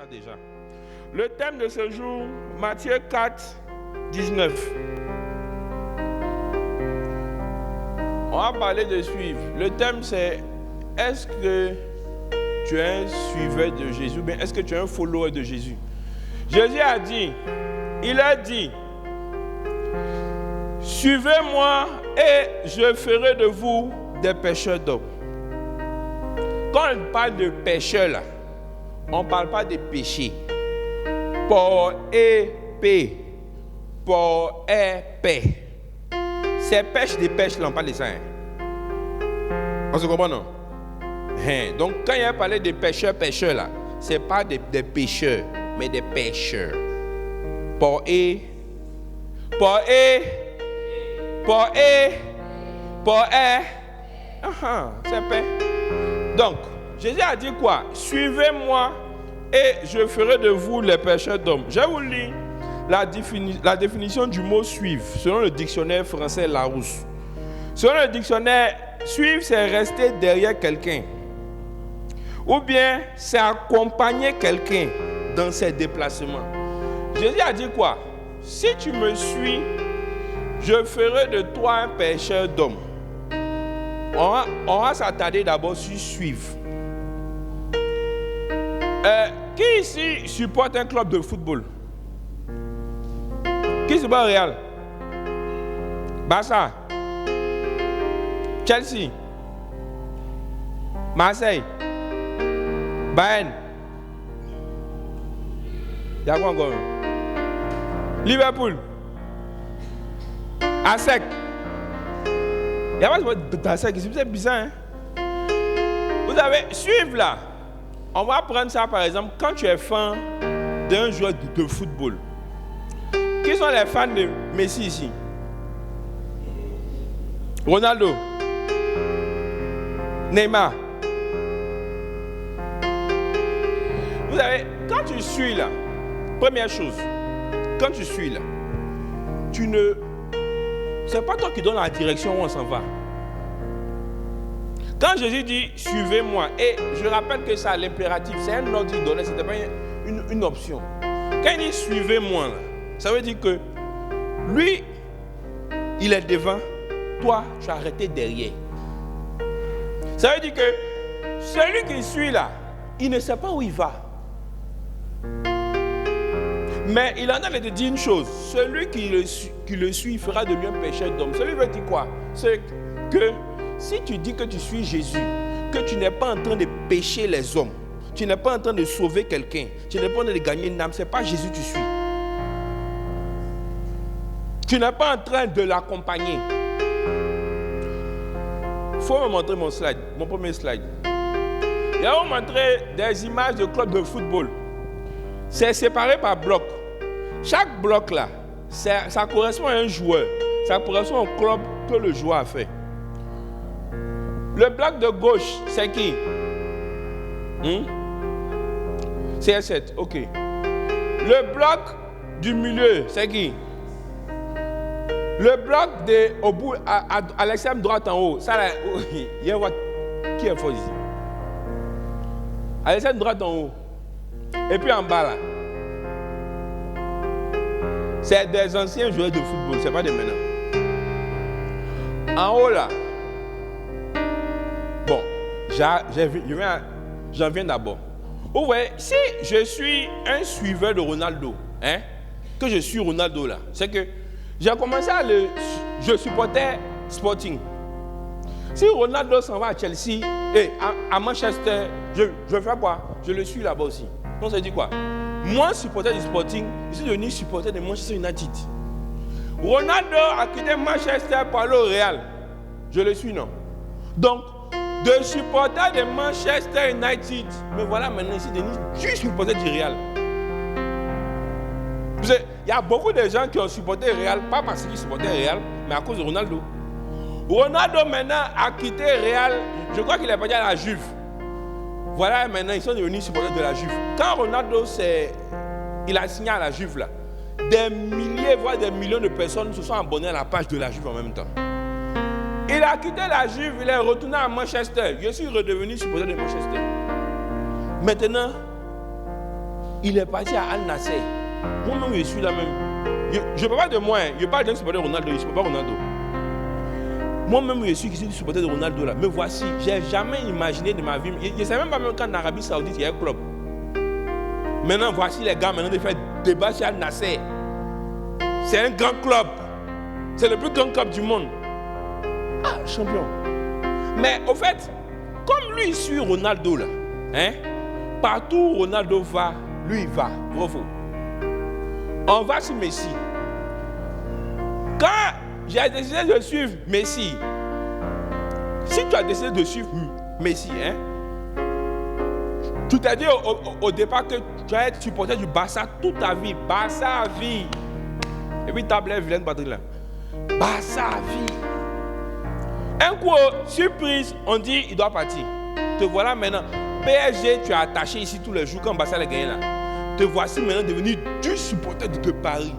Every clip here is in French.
ça déjà. Le thème de ce jour, Matthieu 4, 19. On va parler de suivre. Le thème c'est, est-ce que tu es un suiveur de Jésus, ou bien est-ce que tu es un follower de Jésus? Jésus a dit, il a dit, suivez-moi et je ferai de vous des pêcheurs d'hommes. Quand on parle de pêcheurs là, on ne parle pas de péché. Pour épée, pour épée. C'est pêche des pêches là, on parle de ça. On se comprend non? Donc quand il a parlé de pêcheurs là, ce n'est pas des pêcheurs, mais des pêcheurs. Pour c'est paix. Donc, Jésus a dit quoi? Suivez-moi et je ferai de vous les pêcheurs d'hommes. Je vais vous lire la définition du mot suivre selon le dictionnaire français Larousse. Selon le dictionnaire, suivre, c'est rester derrière quelqu'un. Ou bien, c'est accompagner quelqu'un dans ses déplacements. Jésus a dit quoi? Si tu me suis, je ferai de toi un pêcheur d'hommes. On va s'attarder d'abord sur suivre. Qui ici supporte un club de football? Qui supporte Real? Barça? Chelsea? Marseille? Bayern? Il y a quoi encore? Liverpool? ASEC? Il n'y a pas d'ASEC ici, c'est bizarre. Hein? Vous avez suivre là. On va prendre ça par exemple quand tu es fan d'un joueur de football. Qui sont les fans de Messi ici? Ronaldo? Neymar? Vous savez, quand tu suis là, première chose, quand tu suis là, c'est pas toi qui donnes la direction où on s'en va. Quand Jésus dit suivez-moi, et je rappelle que c'est l'impératif, c'est un ordre donné, ce n'était pas une option. Quand il dit suivez-moi, ça veut dire que lui, il est devant, toi, tu as arrêté derrière. Ça veut dire que celui qui suit là, il ne sait pas où il va. Mais il en a de te dire une chose, celui qui le suit fera de lui un pécheur d'homme. Celui veut dire quoi? C'est que si tu dis que tu suis Jésus, que tu n'es pas en train de pécher les hommes, tu n'es pas en train de sauver quelqu'un, tu n'es pas en train de gagner une âme, ce n'est pas Jésus que tu suis. Tu n'es pas en train de l'accompagner. Il faut me montrer mon premier slide. Il va vous montrer des images de clubs de football. C'est séparé par bloc. Chaque bloc là, ça correspond à un joueur. Ça correspond au club que le joueur a fait. Le bloc de gauche, c'est qui? CR7, ok. Le bloc du milieu, c'est qui? Le bloc au bout, à l'extrême droite en haut, ça là, il y a qui est fort ici? À l'extrême droite en haut. Et puis en bas là, c'est des anciens joueurs de football, c'est pas des maintenant. En haut là, bon, j'en viens d'abord. Vous voyez, si je suis un suiveur de Ronaldo, que je suis Ronaldo là, c'est que j'ai commencé je supportais Sporting. Si Ronaldo s'en va à Chelsea et à Manchester, je vais faire quoi? Je le suis là-bas aussi. Donc ça dit quoi? Moi, supporter du Sporting, je suis devenu supporter de Manchester United. Ronaldo a quitté Manchester pour aller au Real. Je le suis, non? Donc, de supporter de Manchester United, mais voilà maintenant ici, je suis supporter du Real. Il y a beaucoup de gens qui ont supporté le Real, pas parce qu'ils supportaient le Real, mais à cause de Ronaldo. Ronaldo maintenant a quitté le Real, je crois qu'il est parti à la Juve. Voilà, maintenant, ils sont devenus supporters de la Juve. Quand Ronaldo, il a signé à la Juve, là, des milliers, voire des millions de personnes se sont abonnés à la page de la Juve en même temps. Il a quitté la Juve, il est retourné à Manchester. Je suis redevenu supporter de Manchester. Maintenant, il est parti à Al Nassr. Moi-même, je suis là même. Je ne parle pas de moi, je parle d'un supporter de Ronaldo, je ne supporte pas Ronaldo. Moi-même, je suis ici supporter de Ronaldo là. Mais voici, je n'ai jamais imaginé de ma vie. Je ne sais même pas même qu'en Arabie Saoudite, il y a un club. Maintenant, voici les gars, maintenant, de faire débat chez Al Nassr. C'est un grand club. C'est le plus grand club du monde. Ah, champion. Mais au fait, comme lui, il suit Ronaldo là, hein, partout où Ronaldo va, lui, il va. Bravo. On va sur Messi. Quand j'ai décidé de suivre Messi, si tu as décidé de suivre Messi, hein, tu t'es dit au départ que tu vas être supporter du Barça toute ta vie. Barça à vie. Et puis tu as appelé vilaine batterie là. Barça à vie. Un coup, surprise, on dit il doit partir. Te voilà maintenant. PSG, tu as attaché ici tous les jours quand Barça a gagné là. Te voici maintenant devenu du supporter de Paris.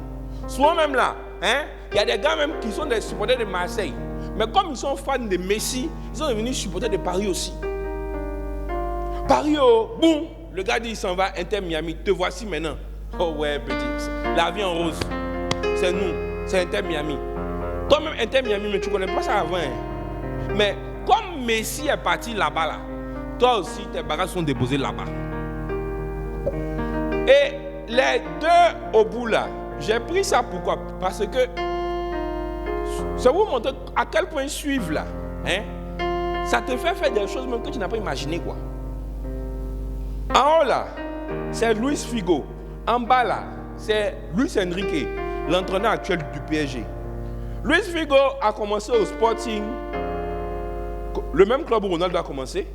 Souvent même là, hein, il y a des gars même qui sont des supporters de Marseille. Mais comme ils sont fans de Messi, ils sont devenus supporters de Paris aussi. Paris, oh, boum, le gars dit il s'en va, Inter Miami. Te voici maintenant. Oh ouais, petit, la vie en rose. C'est nous, c'est Inter Miami. Toi-même, Inter Miami, mais tu ne connais pas ça avant. Hein. Mais comme Messi est parti là-bas, là, toi aussi, tes bagages sont déposés là-bas. Et les deux au bout là, j'ai pris ça pourquoi? Parce que ça vous montre à quel point suivre là, hein, ça te fait faire des choses même que tu n'as pas imaginé quoi. En haut là, c'est Luis Figo. En bas là, c'est Luis Enrique, l'entraîneur actuel du PSG. Luis Figo a commencé au Sporting, le même club où Ronaldo a commencé.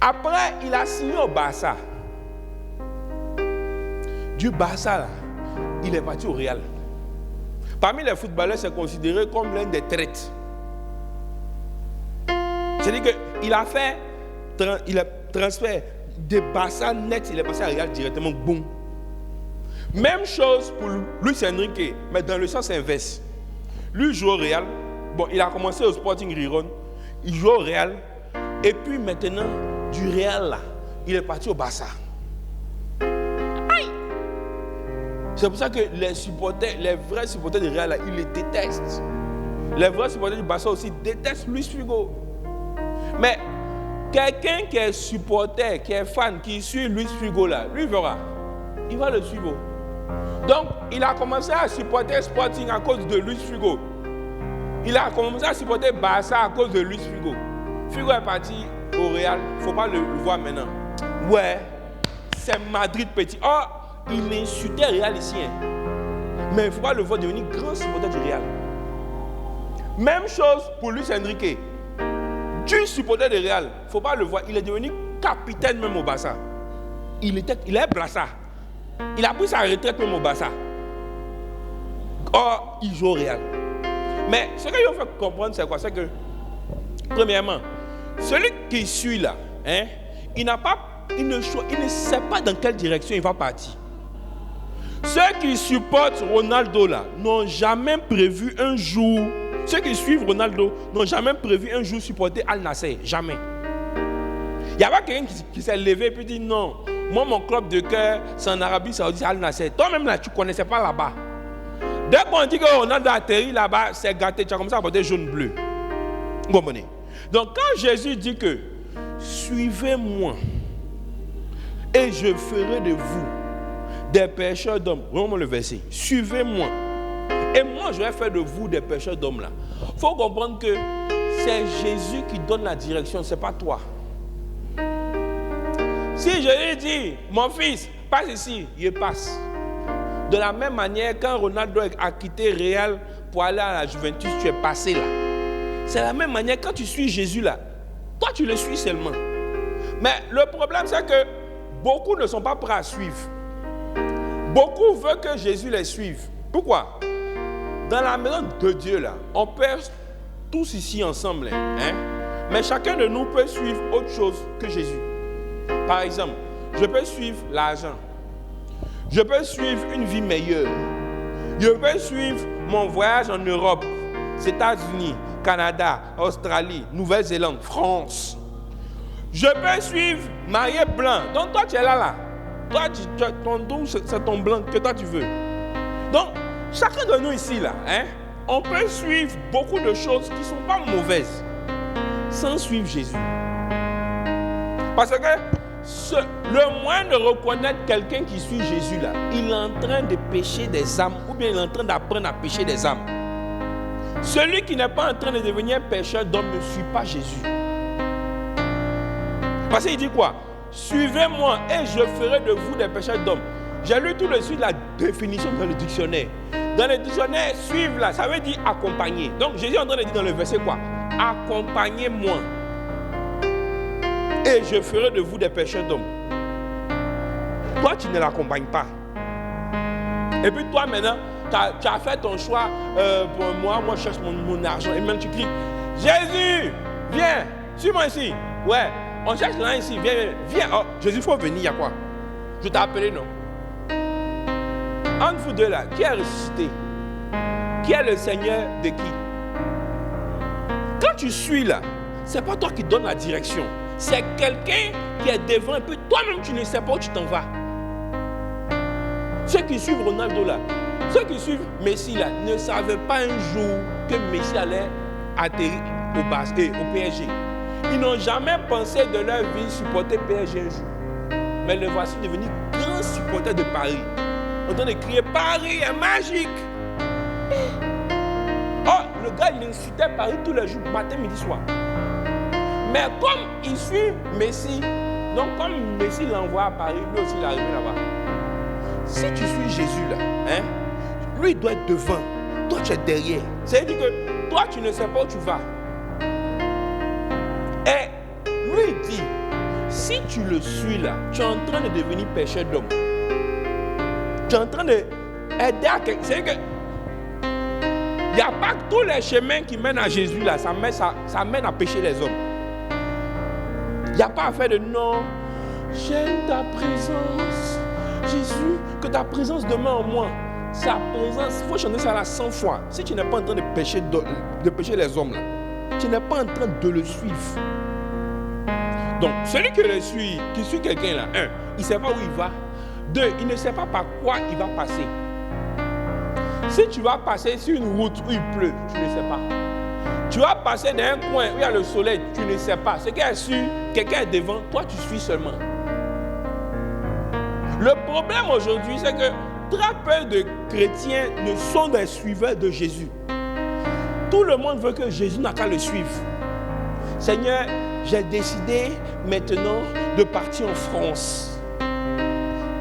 Après, il a signé au Barça. Du Barça, là, il est parti au Real. Parmi les footballeurs, c'est considéré comme l'un des traites. C'est-à-dire qu'il a fait, il a transféré de Barça net, il est passé à Real directement, boum. Même chose pour Luis Enrique, mais dans le sens inverse. Lui joue au Real. Bon, il a commencé au Sporting Riron. Il joue au Real. Et puis maintenant, du Real là, il est parti au Barça. Aïe! C'est pour ça que les supporters, les vrais supporters du Real là, ils les détestent. Les vrais supporters du Barça aussi détestent Luis Figo. Mais quelqu'un qui est supporter, qui est fan, qui suit Luis Figo là, lui verra. Il va le suivre. Donc, il a commencé à supporter Sporting à cause de Luis Figo. Il a commencé à supporter Barça à cause de Luis Figo. Figo est parti au Real, il ne faut pas le voir maintenant. Ouais, c'est Madrid petit. Oh, il insultait Real ici. Hein. Mais il ne faut pas le voir devenir grand supporter du Real. Même chose pour Luis Enrique. Du supporter du Real, il ne faut pas le voir. Il est devenu capitaine même au Barça. Il est Barça. Il a pris sa retraite même au Barça. Or, il joue au Real. Mais ce qu'il faut comprendre, c'est quoi? C'est que, premièrement, celui qui suit là, hein, il ne sait pas dans quelle direction il va partir. Ceux qui supportent Ronaldo là, n'ont jamais prévu un jour, ceux qui suivent Ronaldo, n'ont jamais prévu un jour supporter Al Nassr. Jamais. Il n'y a pas quelqu'un qui s'est levé et puis dit non. Moi, mon club de cœur, c'est en Arabie Saoudite, Al Nassr. Toi-même, là, tu ne connaissais pas là-bas. Dès qu'on dit que Ronaldo a atterri là-bas, c'est gâté. Tu as commencé à porter jaune-bleu. Vous comprenez? Donc, quand Jésus dit que suivez-moi et je ferai de vous des pêcheurs d'hommes. Vraiment le verset. Suivez-moi. Et moi, je vais faire de vous des pêcheurs d'hommes là. Il faut comprendre que c'est Jésus qui donne la direction, ce n'est pas toi. Si je lui dis, mon fils, passe ici, il passe. De la même manière, quand Ronaldo a quitté Real pour aller à la Juventus, tu es passé là. C'est la même manière, quand tu suis Jésus là, toi tu le suis seulement. Mais le problème c'est que beaucoup ne sont pas prêts à suivre. Beaucoup veulent que Jésus les suive. Pourquoi? Dans la maison de Dieu là, on peut tous ici ensemble, hein? Mais chacun de nous peut suivre autre chose que Jésus. Par exemple, je peux suivre l'argent. Je peux suivre une vie meilleure. Je peux suivre mon voyage en Europe, États-Unis, Canada, Australie, Nouvelle-Zélande, France. Je peux suivre marié blanc. Donc toi tu es là. Toi, ton don, c'est ton blanc que toi tu veux. Donc, chacun de nous ici, là, on peut suivre beaucoup de choses qui ne sont pas mauvaises sans suivre Jésus. Parce que le moyen de reconnaître quelqu'un qui suit Jésus, là, il est en train de pécher des âmes ou bien il est en train d'apprendre à pécher des âmes. Celui qui n'est pas en train de devenir pécheur d'homme ne suit pas Jésus. Parce qu'il dit quoi? Suivez-moi et je ferai de vous des pécheurs d'hommes. J'ai lu tout de suite la définition dans le dictionnaire. Dans le dictionnaire, suivre là, ça veut dire accompagner. Donc Jésus est en train de dire dans le verset quoi? Accompagnez-moi et je ferai de vous des pécheurs d'hommes. Toi, tu ne l'accompagnes pas. Et puis toi maintenant, tu as fait ton choix pour moi je cherche mon argent. Et maintenant tu cries, Jésus, viens, suis-moi ici. Ouais, on cherche là ici, viens. Oh, Jésus, il faut venir, il y a quoi? Je t'ai appelé, non? Entre vous deux là, qui est ressuscité? Qui est le Seigneur de qui? Quand tu suis là, ce n'est pas toi qui donne la direction. C'est quelqu'un qui est devant et puis toi-même tu ne sais pas où tu t'en vas. Ceux qui suivent Ronaldo là, ceux qui suivent Messi là, ne savaient pas un jour que Messi allait atterrir au PSG. Ils n'ont jamais pensé de leur vie supporter PSG un jour. Mais le voici devenu grand supporter de Paris. En train de crier, Paris est magique. Oh, le gars il insultait Paris tous les jours, matin, midi, soir. Mais comme il suit Messi, donc comme Messi l'envoie à Paris, lui aussi il est arrivé là-bas. Si tu suis Jésus là, lui il doit être devant, toi tu es derrière. C'est-à-dire que toi tu ne sais pas où tu vas. Et lui il dit, si tu le suis là, tu es en train de devenir pécheur d'homme. Tu es en train d'aider à quelqu'un. C'est-à-dire que il n'y a pas que tous les chemins qui mènent à Jésus là, ça mène à pécher les hommes. Il n'y a pas à faire de non. J'aime ta présence. Jésus, que ta présence demeure en moi. Sa présence, il faut chanter ça là 100 fois. Si tu n'es pas en train de pécher les hommes là, tu n'es pas en train de le suivre. Donc, celui qui suit quelqu'un là, il ne sait pas où il va. 2, il ne sait pas par quoi il va passer. Si tu vas passer sur une route où il pleut, tu ne sais pas. Tu vas passer dans un coin où il y a le soleil, tu ne sais pas. Ce qui est sûr, quelqu'un est devant, toi tu suis seulement. Le problème aujourd'hui, c'est que très peu de chrétiens ne sont des suiveurs de Jésus. Tout le monde veut que Jésus n'a qu'à le suivre. Seigneur, j'ai décidé maintenant de partir en France.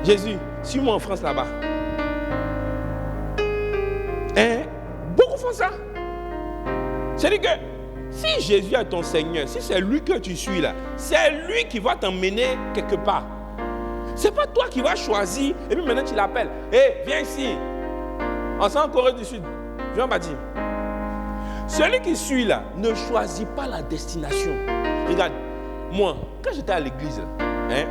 Jésus, suis-moi en France là-bas. Beaucoup font ça. C'est-à-dire que si Jésus est ton Seigneur, si c'est lui que tu suis là, c'est lui qui va t'emmener quelque part. C'est pas toi qui vas choisir et puis maintenant tu l'appelles. Viens ici. On s'en en Corée du Sud. Viens bâtir. Celui qui suit là ne choisit pas la destination. Regarde, moi, quand j'étais à l'église,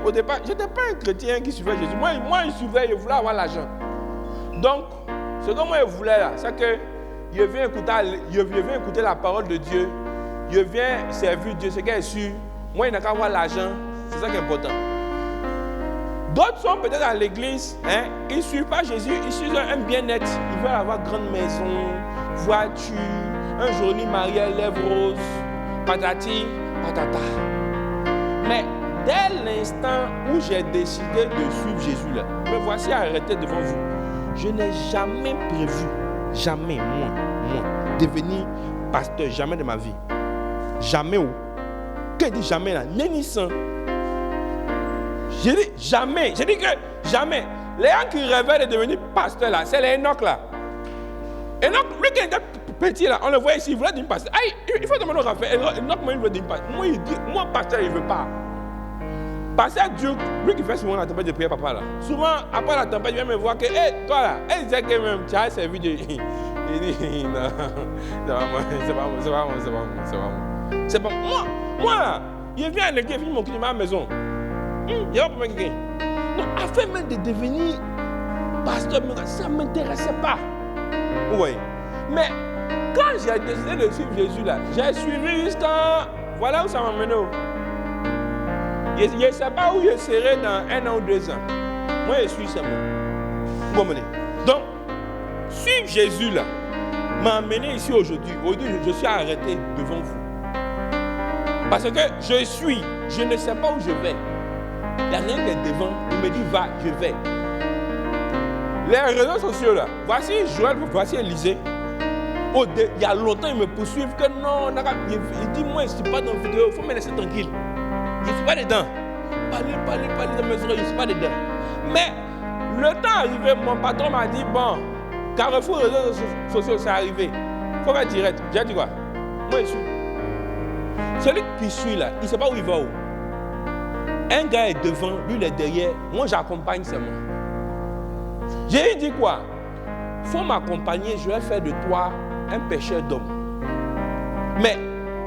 au départ, je n'étais pas un chrétien qui suivait Jésus. Moi je suivais, je voulais avoir l'argent. Donc, ce que moi je voulais là, c'est que je viens écouter la parole de Dieu. Je viens servir Dieu, c'est qu'il est sûr. Moi, il n'a qu'à avoir l'argent. C'est ça qui est important. D'autres sont peut-être à l'église, ils ne suivent pas Jésus, ils suivent un bien-être. Ils veulent avoir grande maison, voiture, un joli mariage, lèvres roses, patati, patata. Mais dès l'instant où j'ai décidé de suivre Jésus, là, me voici arrêté devant vous. Je n'ai jamais prévu, jamais, moi, devenir pasteur, jamais de ma vie. Jamais où? Que dit jamais là? Ni sans. J'ai dit jamais. J'ai dit que jamais. Les gens qui rêvaient de devenir pasteur là, c'est les Enoch là. Enoch, lui qui était petit là, on le voit ici, il voulait devenir pasteur. Il faut demander au Raphaël. Enoch, moi, il veut devenir pasteur. Moi, il dit, moi, pasteur, il ne veut pas. Pasteur Dieu, lui qui fait souvent la tempête de prière, papa là. Souvent, après la tempête, il vient me voir que, toi là, il disait que même, tu as servi Dieu. Il dit, non, c'est pas moi. Moi là, il vient à l'église, il vient à ma maison. Il n'y a pas quelqu'un. Non, afin même de devenir pasteur, ça ne m'intéressait pas. Oui. Mais quand j'ai décidé de suivre Jésus là, j'ai suivi jusqu'à. Voilà où ça m'a mené. Je ne sais pas où je serai dans 1 an ou 2 ans. Moi, je suis seulement. Vous comprenez? Donc, suivre Jésus là m'a amené ici aujourd'hui. Aujourd'hui, je suis arrêté devant vous. Parce que je ne sais pas où je vais. Il n'y a rien qui est devant. Il me dit, va, je vais. Les réseaux sociaux là, voici Joël, voici Élisée. Il y a longtemps, ils me poursuivent que non, il dit, moi, je ne suis pas dans la vidéo, il faut me laisser tranquille. Je ne suis pas dedans. Parlez dans mes oreilles, je ne suis pas dedans. Mais le temps arrivé, mon patron m'a dit, bon, Carrefour, les réseaux sociaux, c'est arrivé. Il faut faire direct. J'ai dit quoi? Moi, je suis. Celui qui suit là, il ne sait pas où il va. Où. Un gars est devant, lui il est derrière. Moi, j'accompagne seulement. J'ai dit quoi? Il faut m'accompagner, je vais faire de toi un pêcheur d'hommes. Mais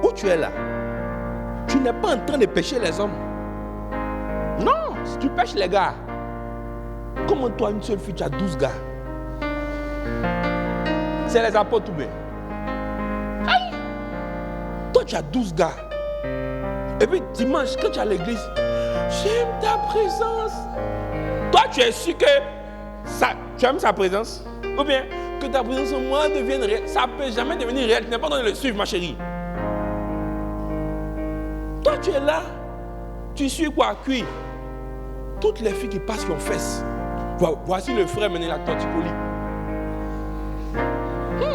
où tu es là? Tu n'es pas en train de pêcher les hommes. Non, si tu pêches les gars, comment toi, une seule fille, tu as 12 gars? C'est les apôtres ou bien? Aïe! Toi, tu as 12 gars. Et puis dimanche, quand tu es à l'église, j'aime ta présence. Toi, tu es sûr que tu aimes sa présence? Ou bien que ta présence en moi devienne réelle? Ça ne peut jamais devenir réel. Tu n'es pas dans le suivre, ma chérie. Toi, tu es là. Tu suis quoi? Cuit. Toutes les filles qui passent qui ont fesses. Voici le frère mené la torticolis.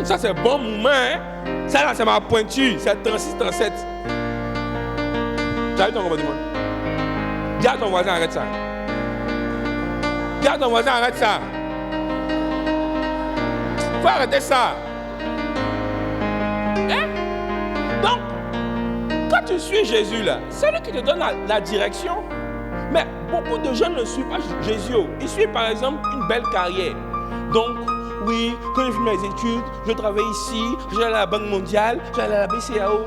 Ça, c'est bon moment. Hein? Ça, là, c'est ma pointure. C'est 36-37. Tu as vu ton comportement? Dis à ton voisin, arrête ça. Dis à ton voisin, arrête ça. Il faut arrêter ça. Hein? Donc, quand tu suis Jésus, là, c'est lui qui te donne la direction. Mais beaucoup de gens ne suivent pas Jésus. Ils suivent, par exemple, une belle carrière. Donc, oui, quand j'ai fini mes études, je travaille ici, j'allais à la Banque mondiale, j'allais à la BCAO.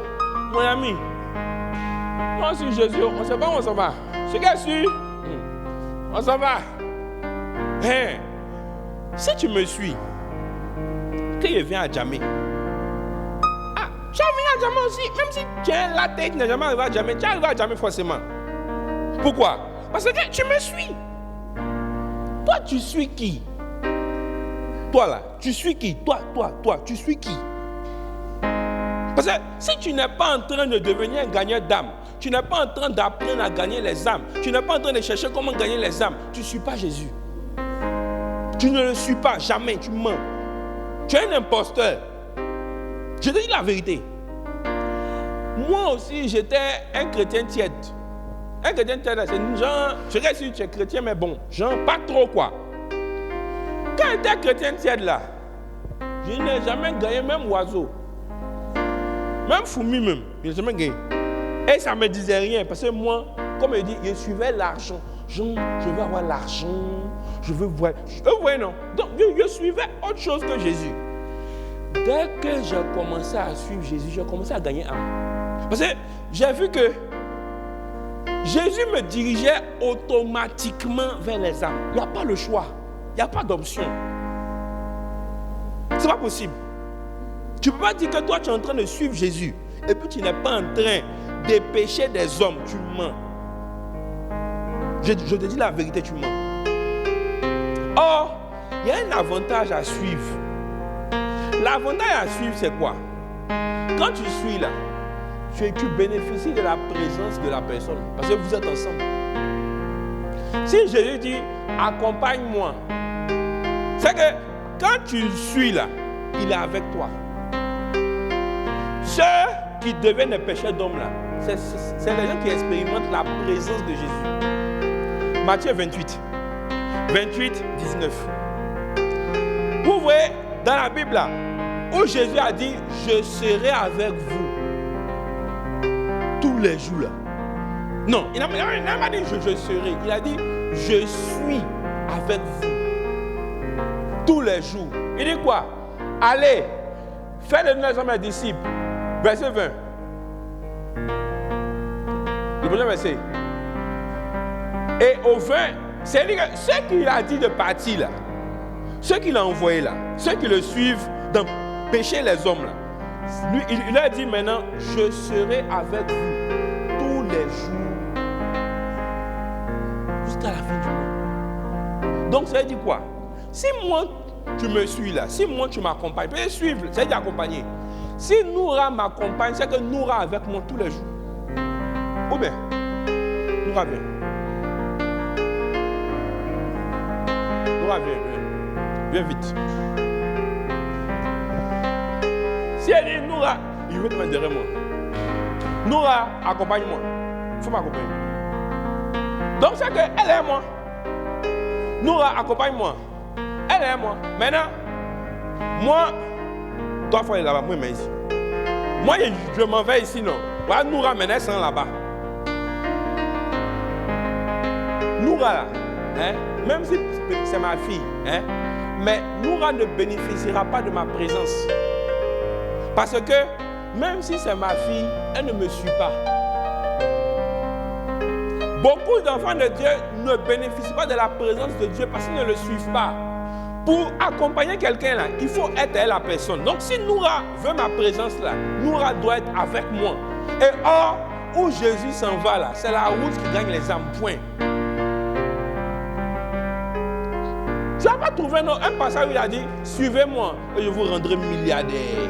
Mon ami, moi je suis Jésus, on ne sait pas où on s'en va. Ce gars suit, on s'en va. Hein? Si tu me suis, quand je viens à Djamé, tu vas venir à Djamé aussi, même si tu es la tête, tu n'es jamais arrivé à Djamé, tu arrives à Djamé forcément. Pourquoi? Parce que tu me suis. Toi, tu suis qui? Toi là, tu suis qui? Toi, tu suis qui? Parce que si tu n'es pas en train de devenir un gagneur d'âme, tu n'es pas en train d'apprendre à gagner les âmes, tu n'es pas en train de chercher comment gagner les âmes, tu ne suis pas Jésus. Tu ne le suis pas, jamais, tu mens. Tu es un imposteur. Je te dis la vérité. Moi aussi, j'étais un chrétien tiède. Un chrétien tiède, c'est genre, je sais si tu es chrétien, mais bon, genre pas trop quoi. Quand j'étais chrétien tiède là, je n'ai jamais gagné même oiseau. Même fourmi même, je n'ai jamais gagné. Et ça ne me disait rien, parce que moi, comme il dit, je suivais l'argent. Je veux avoir l'argent, je veux voir. Vous voyez non? Donc je suivais autre chose que Jésus. Dès que j'ai commencé à suivre Jésus, j'ai commencé à gagner âme. Parce que j'ai vu que Jésus me dirigeait automatiquement vers les âmes. Il n'y a pas le choix. Il n'y a pas d'option. Ce n'est pas possible. Tu ne peux pas dire que toi, tu es en train de suivre Jésus et puis tu n'es pas en train de pécher des hommes. Tu mens. Je te dis la vérité, tu mens. Or, il y a un avantage à suivre. L'avantage à suivre, c'est quoi? Quand tu suis là, tu bénéficies de la présence de la personne parce que vous êtes ensemble. Si Jésus dit, accompagne-moi, c'est que quand tu suis là, il est avec toi. Ceux qui deviennent des pécheurs d'hommes là, c'est les gens qui expérimentent la présence de Jésus. Matthieu 28, 19. Vous voyez dans la Bible là, où Jésus a dit, je serai avec vous tous les jours là. Non, il n'a pas dit je serai, il a dit, je suis avec vous tous les jours. Il dit quoi? Allez, faites de nous mes disciples. Verset 20. Le premier verset. Et au 20, c'est ce qu'il a dit de partir là, ceux qu'il a envoyés là, ceux qui le suivent dans pécher les hommes là, lui, il a dit maintenant, je serai avec vous tous les jours jusqu'à la fin du monde. Donc ça veut dire quoi? Si moi tu me suis là, si moi tu m'accompagnes, peut-être suivre, ça veut dire accompagner. Si Noura m'accompagne, c'est que Noura est avec moi tous les jours. Ou bien, Noura vient. Noura viens vite. Si elle dit Noura, il veut te mettre derrière moi. Noura, accompagne-moi. Il faut m'accompagner. Donc c'est qu'elle est moi. Noura, accompagne-moi. Elle est moi. Maintenant, moi, toi, il faut aller là-bas. Moi, je ici. Moi, je m'en vais ici, non. Voilà, Noura, maintenant, elle sent là-bas. Noura, là, hein, même si c'est ma fille, hein, mais Noura ne bénéficiera pas de ma présence. Parce que, même si c'est ma fille, elle ne me suit pas. Beaucoup d'enfants de Dieu ne bénéficient pas de la présence de Dieu parce qu'ils ne le suivent pas. Pour accompagner quelqu'un là, il faut être la personne. Donc si Noura veut ma présence là, Noura doit être avec moi. Et or, où Jésus s'en va là, c'est la route qui gagne les âmes. Point. Tu n'as pas trouvé un passage où il a dit, suivez-moi et je vous rendrai milliardaire.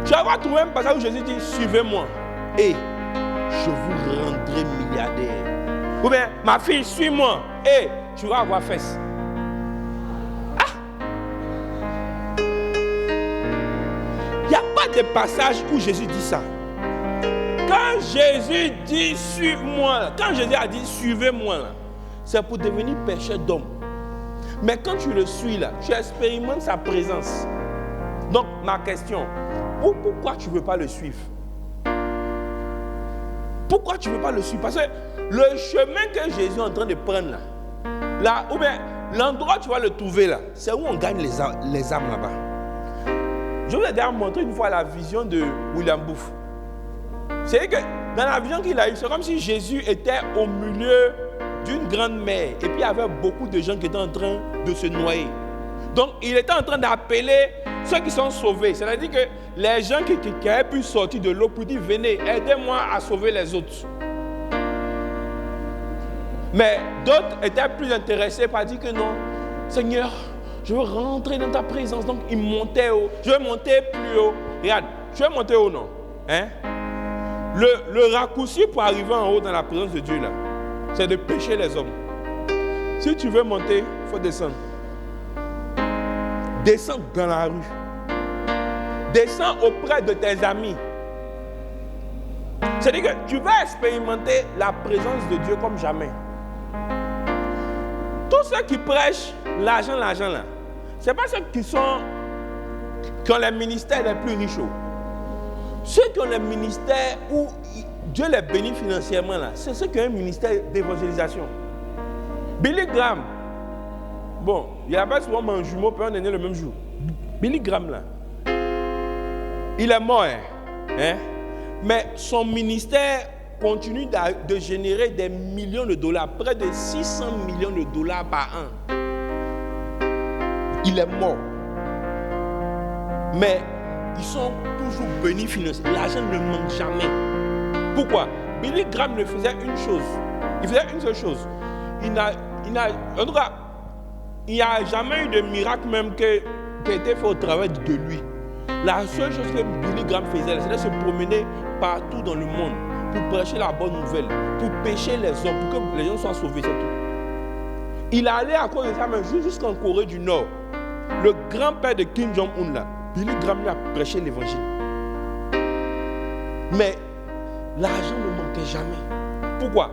Tu vas pas trouvé un passage où Jésus dit, suivez-moi et je vous rendrai milliardaire. Ou bien, ma fille, suis-moi et tu vas avoir fesses. Ah! Il n'y a pas de passage où Jésus dit ça. Quand Jésus dit, suis-moi, quand Jésus a dit, suivez-moi, c'est pour devenir pécheur d'homme. Mais quand tu le suis là, tu expérimentes sa présence. Donc, ma question, pourquoi tu ne veux pas le suivre? Pourquoi tu ne veux pas le suivre? Parce que le chemin que Jésus est en train de prendre là ou bien l'endroit où tu vas le trouver là, c'est où on gagne les âmes là-bas. Je vous ai déjà montré une fois la vision de William Booth. C'est que dans la vision qu'il a eue, c'est comme si Jésus était au milieu d'une grande mer et puis il y avait beaucoup de gens qui étaient en train de se noyer. Donc il était en train d'appeler ceux qui sont sauvés. C'est-à-dire que les gens qui avaient pu sortir de l'eau pour dire venez, aidez-moi à sauver les autres. Mais d'autres étaient plus intéressés par dire que non, Seigneur, je veux rentrer dans ta présence. Donc ils montaient haut. Je veux monter plus haut. Regarde, tu veux monter haut, non? Hein? Le raccourci pour arriver en haut dans la présence de Dieu là, c'est de pécher les hommes. Si tu veux monter, il faut descendre. Descends dans la rue. Descends auprès de tes amis. C'est-à-dire que tu vas expérimenter la présence de Dieu comme jamais. Tous ceux qui prêchent l'argent là, ce n'est pas ceux qui ont les ministères les plus riches. Ceux qui ont les ministères où Dieu les bénit financièrement là, c'est ceux qui ont un ministère d'évangélisation. Billy Graham, bon, il y avait souvent mon jumeau, puis on est né le même jour. Billy Graham là, il est mort, hein? Mais son ministère continue de générer des millions de dollars, près de 600 millions de dollars par an. Il est mort. Mais ils sont toujours bénis financièrement. L'argent ne manque jamais. Pourquoi? Billy Graham ne faisait une chose. Il faisait une seule chose. En tout cas, il n'y a jamais eu de miracle même qui a été fait au travail de lui. La seule chose que Billy Graham faisait, c'était se promener partout dans le monde pour prêcher la bonne nouvelle, pour pécher les hommes, pour que les gens soient sauvés, c'est tout. Il allait à cause de ça, même jusqu'en Corée du Nord. Le grand-père de Kim Jong-un, là, Billy Graham lui a prêché l'évangile. Mais l'argent ne manquait jamais. Pourquoi?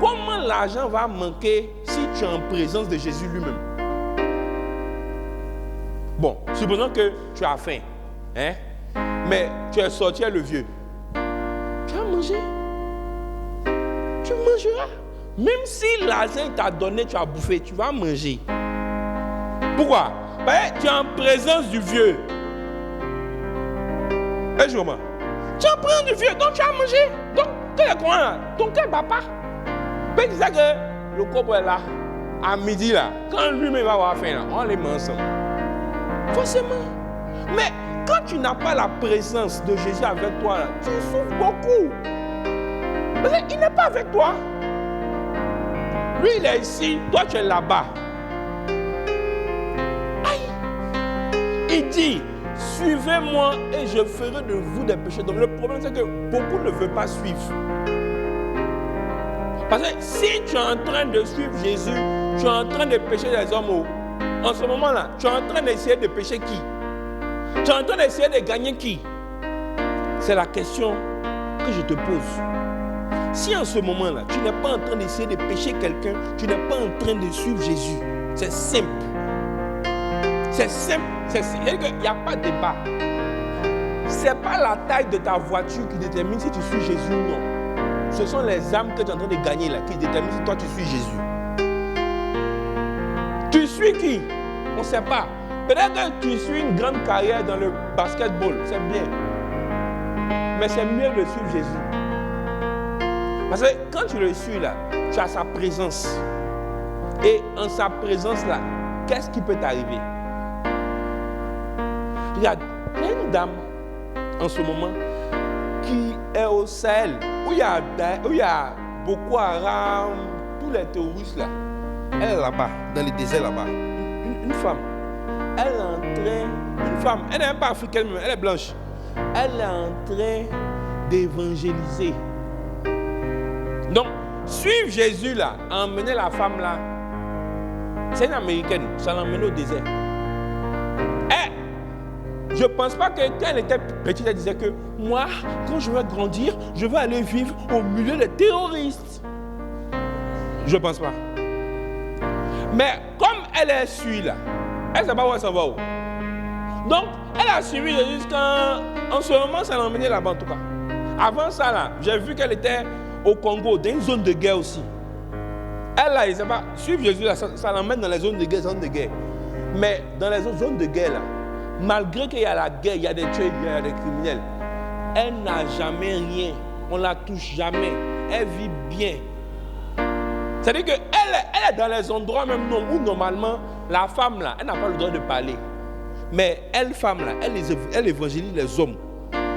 Comment l'argent va manquer si tu es en présence de Jésus lui-même? Bon, supposons que tu as faim, hein? Mais tu es sorti le vieux. Tu vas manger. Tu mangeras. Même si l'argent t'a donné, tu as bouffé, tu vas manger. Pourquoi? Parce que tu es en présence du vieux. Et je vois. Tu es en présence du vieux, donc tu as mangé. Donc, tu es quoi? Ton cœur ne bat pas. Peut-être que le corps est là, à midi là, quand lui-même va avoir faim là, on les met ensemble. Forcément. Mais quand tu n'as pas la présence de Jésus avec toi, là, tu souffres beaucoup. Parce qu'il n'est pas avec toi. Lui, il est ici, toi, tu es là-bas. Aïe! Il dit, suivez-moi et je ferai de vous des pécheurs. Donc le problème, c'est que beaucoup ne veulent pas suivre. Parce que si tu es en train de suivre Jésus, tu es en train de pécher les hommes. En ce moment-là, tu es en train d'essayer de pécher qui? Tu es en train d'essayer de gagner qui? C'est la question que je te pose. Si en ce moment-là, tu n'es pas en train d'essayer de pécher quelqu'un, tu n'es pas en train de suivre Jésus. C'est simple. C'est simple. C'est-à-dire qu'il n'y a pas de débat. Ce n'est pas la taille de ta voiture qui détermine si tu suis Jésus ou non. Ce sont les âmes que tu es en train de gagner là qui déterminent si toi tu suis Jésus. Tu suis qui? On ne sait pas. Peut-être que tu suis une grande carrière dans le basketball, c'est bien. Mais c'est mieux de suivre Jésus. Parce que quand tu le suis là, tu as sa présence. Et en sa présence là, qu'est-ce qui peut t'arriver? Regarde, il y a une dame en ce moment qui est au Sahel, où il y a Boko Haram, tous les terroristes là. Elle est là-bas, dans le désert là-bas. Une femme. Elle est en train, une femme, elle n'est même pas africaine, elle est blanche. Elle est en train d'évangéliser. Donc, suivre Jésus là, emmener la femme là, c'est une américaine, ça l'a emmenée au désert. Je ne pense pas que quand elle était petite, elle disait que moi, quand je vais grandir, je vais aller vivre au milieu des terroristes. Je ne pense pas. Mais comme elle est suivie là, elle ne sait pas où elle s'en va. Donc, elle a suivi jusqu'en ce moment, ça l'a emmenée là-bas en tout cas. Avant ça, là, j'ai vu qu'elle était au Congo, dans une zone de guerre aussi. Elle, là, il ne sait pas, suivre Jésus, là, ça l'emmène dans les zones de guerre, Mais dans les autres zones de guerre, là, malgré qu'il y a la guerre, il y a des tueurs, il y a des criminels, elle n'a jamais rien. On ne la touche jamais. Elle vit bien. C'est-à-dire qu'elle est dans les endroits même où normalement, la femme, là, elle n'a pas le droit de parler. Mais elle, femme, là, elle évangélise les hommes.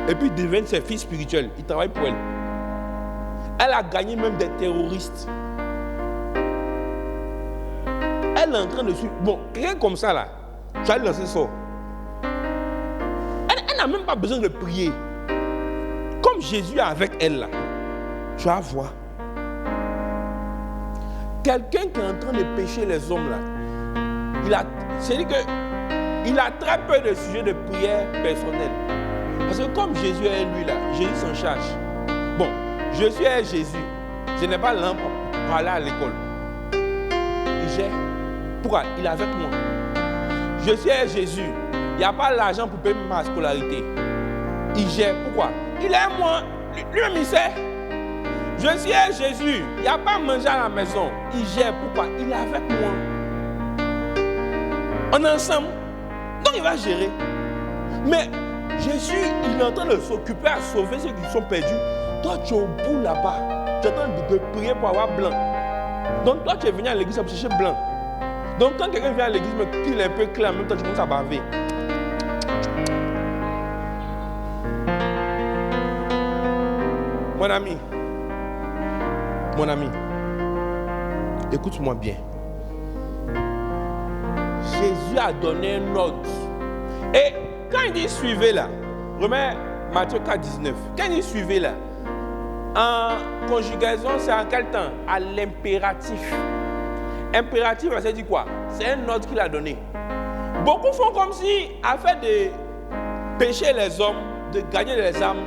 Et puis, ils deviennent ses filles spirituelles. Ils travaillent pour elle. Elle a gagné même des terroristes. Elle est en train de suivre. Bon, rien comme ça, là, tu vas lui lancer ça. Elle n'a même pas besoin de prier. Comme Jésus est avec elle, là, tu vas voir. Quelqu'un qui est en train de pécher les hommes, là, c'est-à-dire qu'il a très peu de sujets de prière personnelle. Parce que comme Jésus est lui, là, Jésus s'en charge. Bon, je suis à Jésus. Je n'ai pas l'âme pour aller à l'école. Pourquoi? Il est avec moi. Je suis à Jésus. Il n'y a pas l'argent pour payer ma scolarité. Il gère. Pourquoi? Il est moi. Lui-même, il sait. Je suis à Jésus. Il n'y a pas à manger à la maison. Il gère. Pourquoi? Il est avec moi. On est ensemble. Donc, il va gérer. Mais Jésus, il est en train de s'occuper à sauver ceux qui sont perdus. Toi, tu es au bout là-bas. Tu es en train de prier pour avoir blanc. Donc, toi, tu es venu à l'église pour chercher blanc. Donc, quand quelqu'un vient à l'église, mais qu'il est un peu clair, en même temps, tu commences à baver. Mon ami, écoute-moi bien. Jésus a donné un ordre. Et quand il dit suivez là, remets Matthieu 4, 19. Quand il dit suivez là, en conjugaison, c'est en quel temps? À l'impératif. Impératif, ça dit quoi? C'est un ordre qu'il a donné. Beaucoup font comme si, afin de pécher les hommes, de gagner les âmes,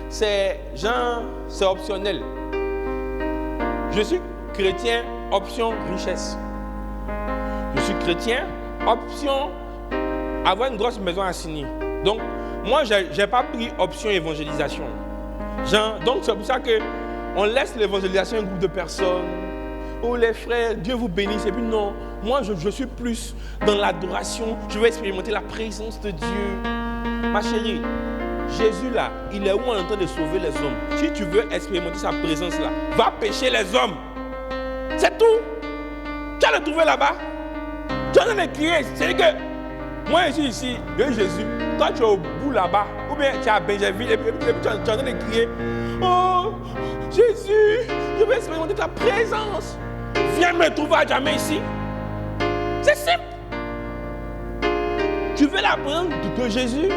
c'est optionnel. Je suis chrétien, option richesse. Je suis chrétien, option avoir une grosse maison à signer. Donc, moi, je n'ai pas pris option évangélisation. Donc, c'est pour ça qu'on laisse l'évangélisation à un groupe de personnes. Oh les frères, Dieu vous bénisse. Et puis non, moi je suis plus dans l'adoration. Je veux expérimenter la présence de Dieu. Ma chérie, Jésus là, il est où en train de sauver les hommes? Si tu veux expérimenter sa présence là, va pécher les hommes. C'est tout. Tu vas le trouver là-bas. Tu es en train de crier. C'est-à-dire que moi je suis ici, Jésus. Toi tu es au bout là-bas. Ou bien tu es à Benjamin et puis tu es en train de crier. Oh, Jésus, je veux expérimenter ta présence. Viens me trouver à jamais ici. C'est simple. Tu veux la présence de Jésus?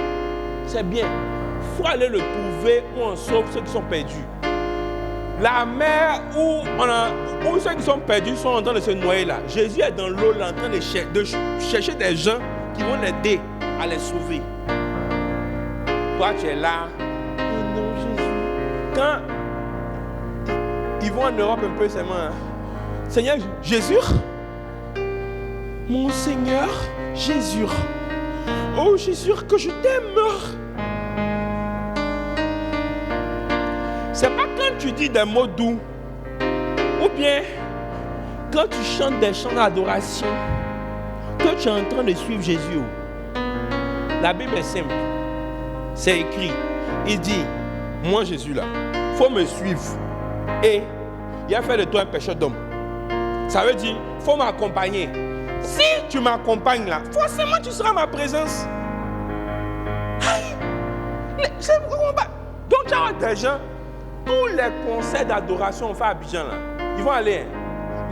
C'est bien. Il faut aller le trouver où on sauve ceux qui sont perdus. La mer où ceux qui sont perdus sont en train de se noyer là. Jésus est dans l'eau là, en train de chercher des gens qui vont l'aider à les sauver. Toi, tu es là. Oh non, Jésus. Quand ils vont en Europe un peu seulement, hein. Seigneur Jésus, mon Seigneur Jésus, oh Jésus, que je t'aime. C'est pas quand tu dis des mots doux, ou bien quand tu chantes des chants d'adoration, que tu es en train de suivre Jésus. La Bible est simple. C'est écrit. Il dit, moi Jésus là, il faut me suivre. Et il a fait de toi un pécheur d'homme. Ça veut dire, il faut m'accompagner. Si tu m'accompagnes là, forcément tu seras à ma présence. Donc tu as des gens, tous les concerts d'adoration fait à Abidjan là, ils vont aller,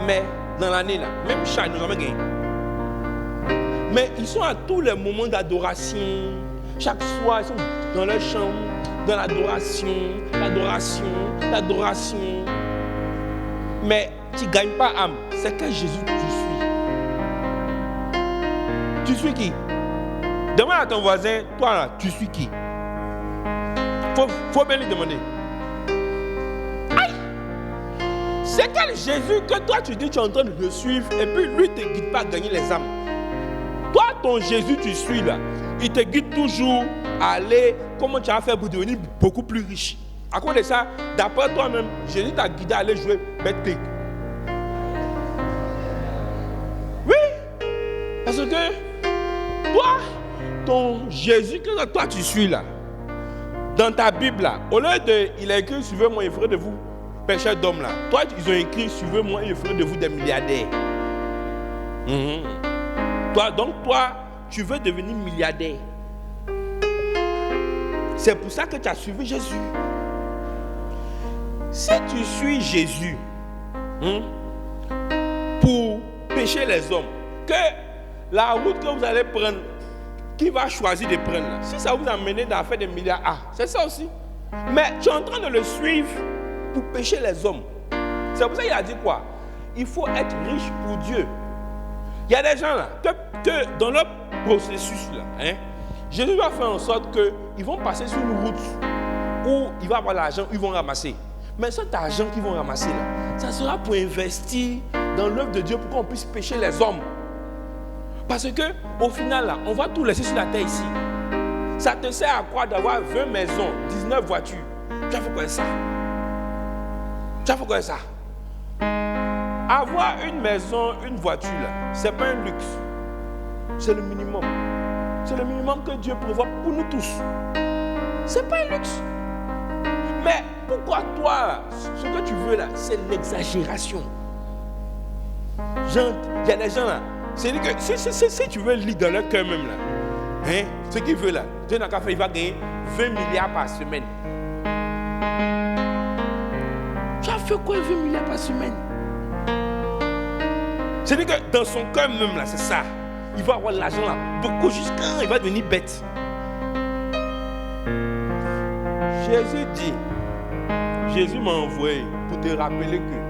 mais dans l'année là, même chaque nous jamais gagné. Mais ils sont à tous les moments d'adoration. Chaque soir, ils sont dans leur chambre, dans l'adoration. Mais tu ne gagnes pas âme. C'est que Jésus tu suis. Tu suis qui? Demande à ton voisin, toi là, tu suis qui? Faut bien lui demander. Aïe! C'est quel Jésus que toi tu dis tu es en train de le suivre et puis lui ne te guide pas à gagner les âmes. Toi, ton Jésus tu suis là, il te guide toujours à aller, comment tu vas faire pour devenir beaucoup plus riche. À cause de ça, d'après toi-même, Jésus t'a guidé à aller jouer Betclic. Oui, parce que toi, ton Jésus que toi tu suis là, dans ta Bible là, au lieu de, il a écrit suivez-moi et ferez de vous pécheurs d'hommes là. Toi, ils ont écrit suivez-moi et ferez de vous des milliardaires. Toi, tu veux devenir milliardaire. C'est pour ça que tu as suivi Jésus. Si tu suis Jésus pour pécher les hommes, que la route que vous allez prendre, qui va choisir de prendre là, si ça vous amène à faire des milliards, c'est ça aussi. Mais tu es en train de le suivre pour pécher les hommes. C'est pour ça qu'il a dit quoi? Il faut être riche pour Dieu. Il y a des gens là, que dans leur processus là, Jésus va faire en sorte qu'ils vont passer sur une route où il va avoir l'argent, ils vont ramasser. Mais cet argent qu'ils vont ramasser là, ça sera pour investir dans l'œuvre de Dieu pour qu'on puisse pécher les hommes. Parce que au final là, on va tout laisser sur la terre ici. Ça te sert à quoi d'avoir 20 maisons, 19 voitures? Tu as fait quoi ça? Avoir une maison, une voiture là, c'est pas un luxe. C'est le minimum. C'est le minimum que Dieu prévoit pour nous tous. C'est pas un luxe. Mais pourquoi toi, ce que tu veux là, c'est l'exagération. Il y a des gens là, c'est-à-dire que si tu veux lire dans leur cœur même là, ce qu'il veut là, Dieu n'a qu'à faire, il va gagner 20 milliards par semaine. Tu as fait quoi 20 milliards par semaine? C'est-à-dire que dans son cœur même là, c'est ça. Il va avoir l'argent là, beaucoup jusqu'à il va devenir bête. Jésus dit, Jésus m'a envoyé pour te rappeler que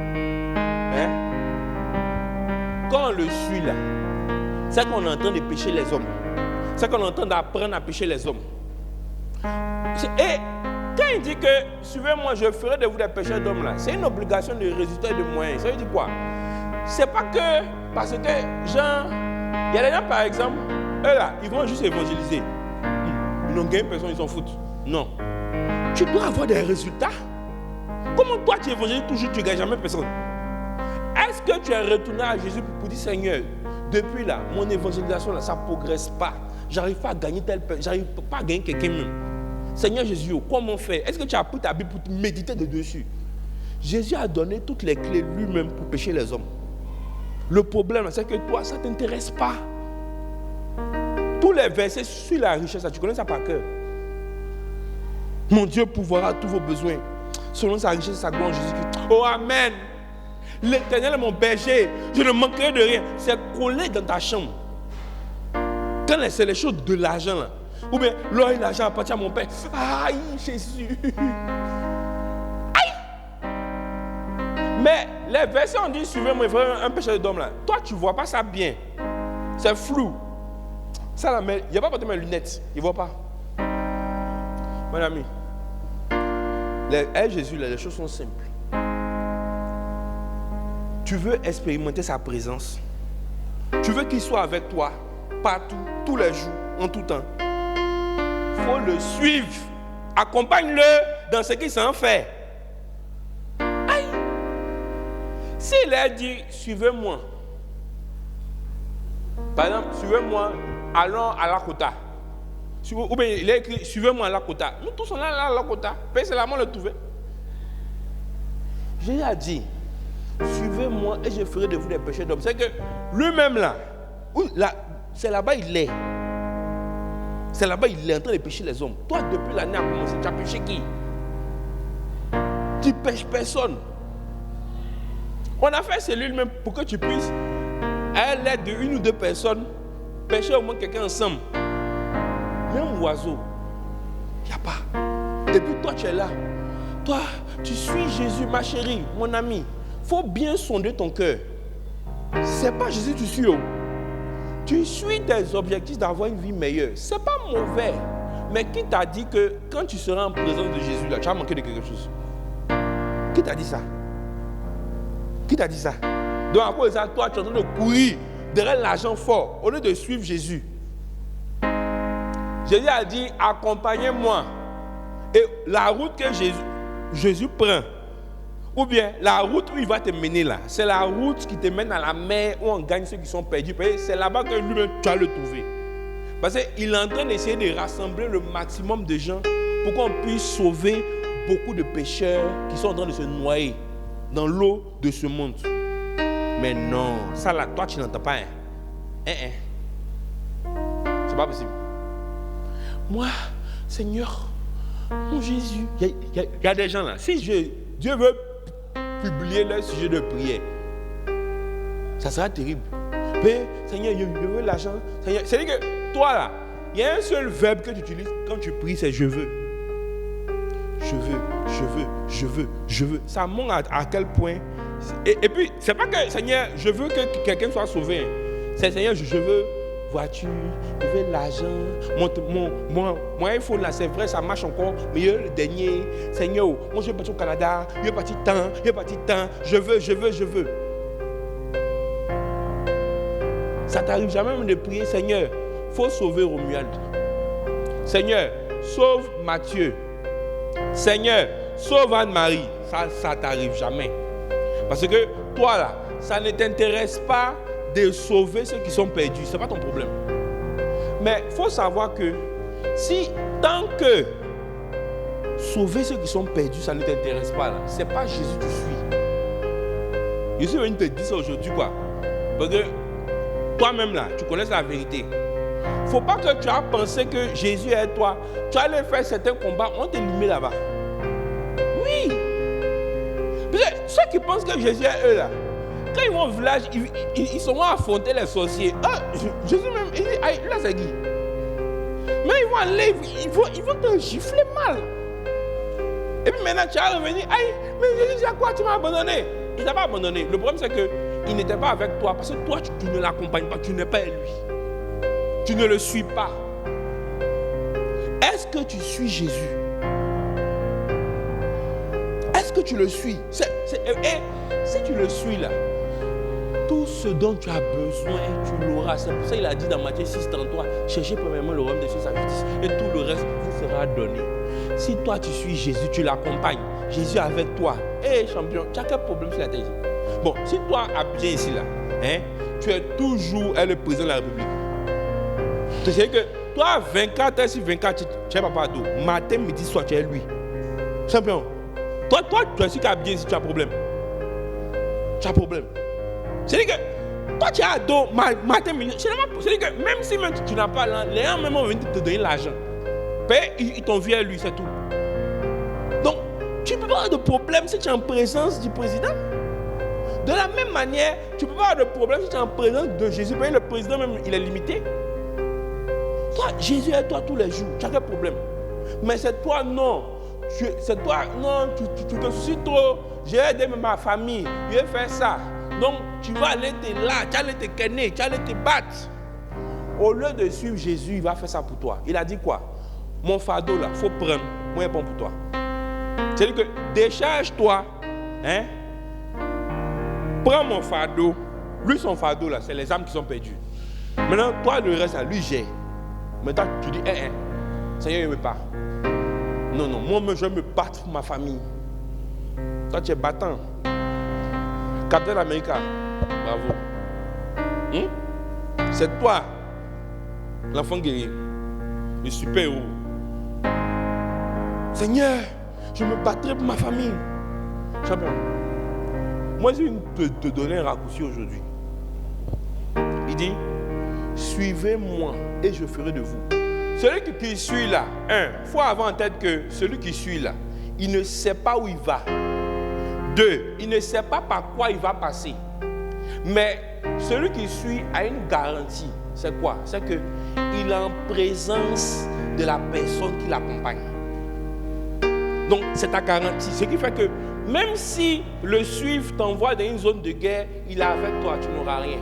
quand on le suit là, c'est qu'on est en train de pécher les hommes. C'est qu'on est en train d'apprendre à pécher les hommes. Et quand il dit que suivez-moi, je ferai de vous des pécheurs d'hommes là, c'est une obligation de résultat et de moyens. Ça veut dire quoi? C'est pas que parce que genre, il y a des gens par exemple, eux là, ils vont juste évangéliser. Ils n'ont gagné personne, ils s'en foutent. Non. Tu dois avoir des résultats. Comment toi tu évangélises toujours, tu ne gagnes jamais personne? Est-ce que tu es retourné à Jésus pour dire Seigneur, depuis là, mon évangélisation là, ça ne progresse pas. J'arrive pas à gagner telle personne, j'arrive pas à gagner quelqu'un même. Seigneur Jésus, comment faire? Est-ce que tu as pris ta Bible pour méditer dessus? Jésus a donné toutes les clés lui-même pour pécher les hommes. Le problème, c'est que toi, ça ne t'intéresse pas. Tous les versets sur la richesse, tu connais ça par cœur. Mon Dieu pourvoira tous vos besoins selon sa richesse et sa gloire en Jésus-Christ. Oh, amen. L'Éternel est mon berger, je ne manquerai de rien. C'est collé dans ta chambre. Quand c'est les choses de l'argent, là, ou bien l'oil, l'argent appartient à mon père. Aïe, Jésus. Aïe. Mais les versets ont dit, suivez-moi, il faut un péché d'homme là. Toi, tu ne vois pas ça bien. C'est flou. Ça là, mais il n'y a pas porté mes lunettes. Il ne voit pas. Mon ami, Jésus, les choses sont simples. Tu veux expérimenter sa présence. Tu veux qu'il soit avec toi partout, tous les jours, en tout temps. Il faut le suivre. Accompagne-le dans ce qu'il s'en fait. Aïe! S'il a dit, suivez-moi. Par exemple, suivez-moi, allons à Lakota. Ou bien il a écrit, suivez-moi à Lakota. Nous tous on est là à Lakota. C'est là, on le trouve. Jésus a dit, suivez-moi et je ferai de vous des pécheurs d'hommes. C'est que lui-même là, c'est là-bas il est. C'est là-bas il est en train de pécher les hommes. Toi, depuis l'année a commencé, tu as péché qui? Tu pêches personne. On a fait celui même pour que tu puisses, à l'aide de une ou deux personnes, pêcher au moins quelqu'un ensemble. Même oiseau, il n'y a pas. Et puis toi, tu es là. Toi, tu suis Jésus, ma chérie, mon ami. Il faut bien sonder ton cœur. Ce n'est pas Jésus que tu suis. Tu suis tes objectifs d'avoir une vie meilleure. Ce n'est pas mauvais. Mais qui t'a dit que quand tu seras en présence de Jésus, là, tu vas manquer de quelque chose? Qui t'a dit ça? Qui t'a dit ça? Donc à cause de ça, toi, tu es en train de courir derrière l'argent fort au lieu de suivre Jésus. Jésus a dit, accompagnez-moi. Et la route que Jésus prend, ou bien la route où il va te mener là, c'est la route qui te mène à la mer où on gagne ceux qui sont perdus. C'est là-bas que lui-même tu vas le trouver. Parce qu'il est en train d'essayer de rassembler le maximum de gens pour qu'on puisse sauver beaucoup de pécheurs qui sont en train de se noyer dans l'eau de ce monde. Mais non, ça là, toi tu n'entends pas. C'est pas possible. Moi, Seigneur, mon Jésus, il y a des gens là. Si Dieu veut publier leur sujet de prière, ça sera terrible. Mais Seigneur, je veux l'argent. C'est-à-dire que toi là, il y a un seul verbe que tu utilises quand tu pries, c'est je veux. Je veux, je veux, je veux, je veux. Ça montre à quel point. Et puis, c'est pas que Seigneur, je veux que quelqu'un soit sauvé. C'est Seigneur, je veux voiture, je veux l'argent. Mon iPhone là, c'est vrai, ça marche encore, mais il y a le dernier. Seigneur, moi je vais partir au Canada, je vais partir tant, je veux. Ça t'arrive jamais même de prier, Seigneur, il faut sauver Romuald. Seigneur, sauve Mathieu. Seigneur, sauve Anne-Marie. Ça t'arrive jamais. Parce que toi là, ça ne t'intéresse pas de sauver ceux qui sont perdus. Ce n'est pas ton problème. Mais il faut savoir que si tant que sauver ceux qui sont perdus, ça ne t'intéresse pas, ce n'est pas Jésus que tu suis. Je suis venu te dire ça aujourd'hui, quoi. Parce que toi-même là, tu connais la vérité. Il ne faut pas que tu aies pensé que Jésus est toi. Tu allais faire certains combats, on t'élimine là-bas. Oui. Parce que ceux qui pensent que Jésus est eux là, quand ils vont au village, ils sont affronter les sorciers. Ah, Jésus même, il dit, aïe, là c'est qui? Mais ils vont aller, ils vont te gifler mal. Et puis maintenant tu vas revenir, aïe, mais Jésus, à quoi tu m'as abandonné? Il ne t'a pas abandonné. Le problème c'est qu'il n'était pas avec toi, parce que toi tu ne l'accompagnes pas, tu n'es pas lui. Tu ne le suis pas. Est-ce que tu suis Jésus? Est-ce que tu le suis? Et si tu le suis là, tout ce dont tu as besoin, tu l'auras. C'est pour ça qu'il a dit dans Matthieu 6:33, cherchez premièrement le royaume de Dieu, sa justice, et tout le reste vous sera donné. Si toi tu suis Jésus, tu l'accompagnes, Jésus est avec toi. Hé champion, tu as quel problème sur la tête? Bon, si toi bien ici là, tu es toujours le président de la République. Tu sais que toi 24 heures sur 24, tu es papa d'eau. Matin, midi, soir, tu es lui. Champion, toi tu es sûr qu'à bien ici, tu as problème. Tu as problème. C'est-à-dire que toi tu as dos matin, midi. C'est-à-dire que même si même tu n'as pas l'argent, les gens même vont venir te donner l'argent. Ils t'ont vu à lui, c'est tout. Donc, tu ne peux peux avoir de problème si tu es en présence du président. De la même manière, tu ne peux pas avoir de problème si tu es en présence de Jésus. Le président même, il est limité. Toi, Jésus est toi tous les jours. Tu as quel problème? Mais c'est toi, non. C'est toi, non, tu te soucies trop. J'ai aidé ma famille. Je vais faire ça. Donc, tu vas aller te là, tu vas aller te kenner, tu vas aller te battre. Au lieu de suivre Jésus, il va faire ça pour toi. Il a dit quoi? Mon fardeau là, il faut prendre. Moi, il est bon pour toi. C'est-à-dire que décharge-toi. Hein? Prends mon fardeau. Lui, son fardeau là, c'est les âmes qui sont perdues. Maintenant, toi, le reste là, lui, j'ai. Maintenant, tu dis, Seigneur, il ne veut pas. Non, moi, je vais me battre pour ma famille. Toi, tu es battant. Captain America, bravo. C'est toi, l'enfant guerrier, le super-héros. Seigneur, je me battrai pour ma famille. Champion. Moi, je vais te donner un raccourci aujourd'hui. Il dit, suivez-moi et je ferai de vous. Celui qui suit là, il faut avoir en tête que celui qui suit là, il ne sait pas où il va. 2, il ne sait pas par quoi il va passer. Mais celui qui suit a une garantie. C'est quoi? C'est qu'il est en présence de la personne qui l'accompagne. Donc, c'est ta garantie. Ce qui fait que même si le suivre t'envoie dans une zone de guerre, il est avec toi, tu n'auras rien.